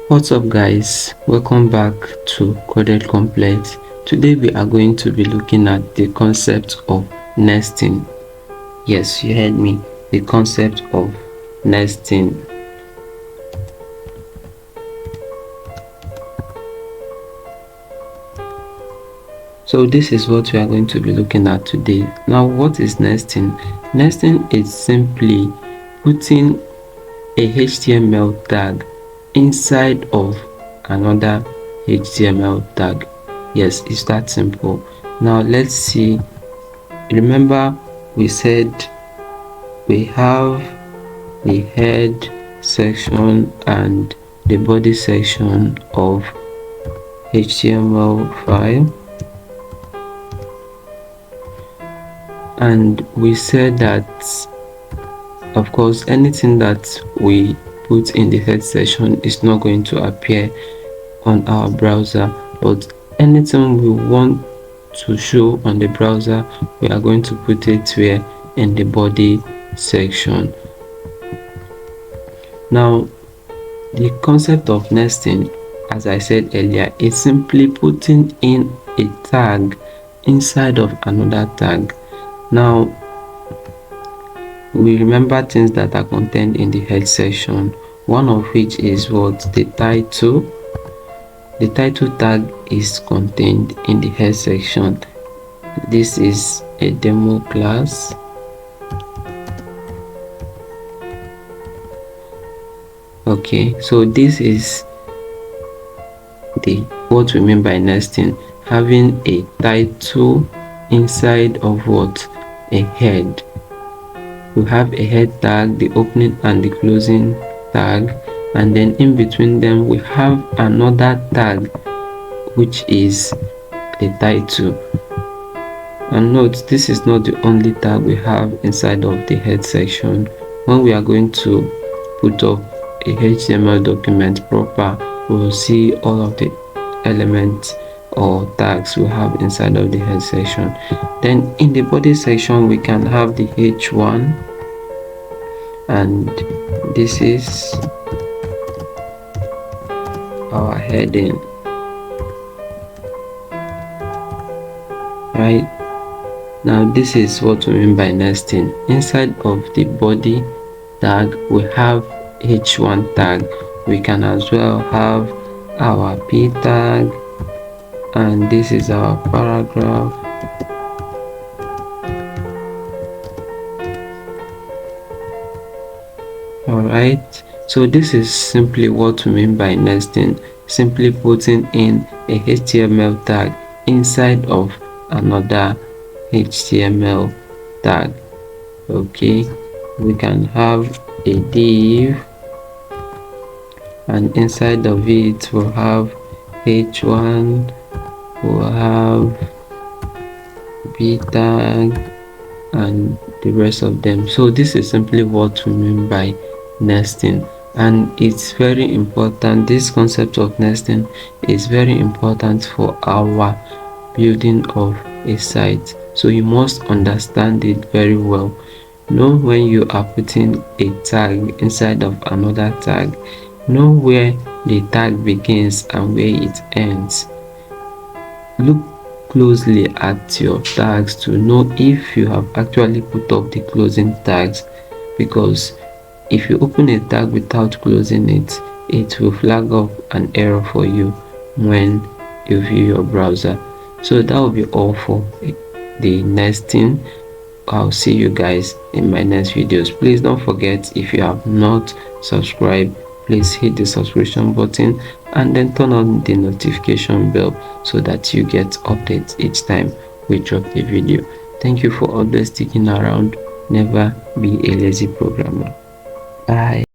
What's up guys, welcome back to Coded Complex. Today we are going to be looking at the concept of nesting. Yes, you heard me, the concept of nesting. So this is what we are going to be looking at today. Now, what is nesting? Nesting is simply putting a HTML tag inside of another HTML tag. Yes, it's that simple. Now let's see. Remember, we said we have the head section and the body section of HTML file, and we said that of course anything that we put in the head section is not going to appear on our browser, but anything we want to show on the browser, we are going to put it where? In the body section. Now the concept of nesting, as I said earlier, is simply putting in a tag inside of another tag. Now we remember things that are contained in the head section, one of which is what? The title. The title tag is contained in the head section. This is a demo class. Okay, so this is what we mean by nesting, having a title inside of what? A head. We have a head tag, the opening and the closing tag, and then in between them we have another tag which is the title. And note, this is not the only tag we have inside of the head section. When we are going to put up a HTML document proper, we will see all of the elements or tags we have inside of the head section. Then in the body section we can have the H1, and this is our heading, right? Now this is what we mean by nesting. Inside of the body tag we have H1 tag. We can as well have our P tag, and this is our paragraph. Alright, so this is simply what we mean by nesting, simply putting in a HTML tag inside of another HTML tag. Okay, we can have a div, and inside of it we'll have H1, we'll have B tag, and the rest of them. So this is simply what we mean by nesting, and it's very important. This concept of nesting is very important for our building of a site, so you must understand it very well. Know when you are putting a tag inside of another tag, know where the tag begins and where it ends. Look closely at your tags to know if you have actually put up the closing tags, because if you open a tag without closing it, it will flag up an error for you when you view your browser. So that will be all for the nesting. I'll see you guys in my next videos. Please don't forget, if you have not subscribed, please hit the subscription button and then turn on the notification bell so that you get updates each time we drop a video. Thank you for always sticking around. Never be a lazy programmer. Bye.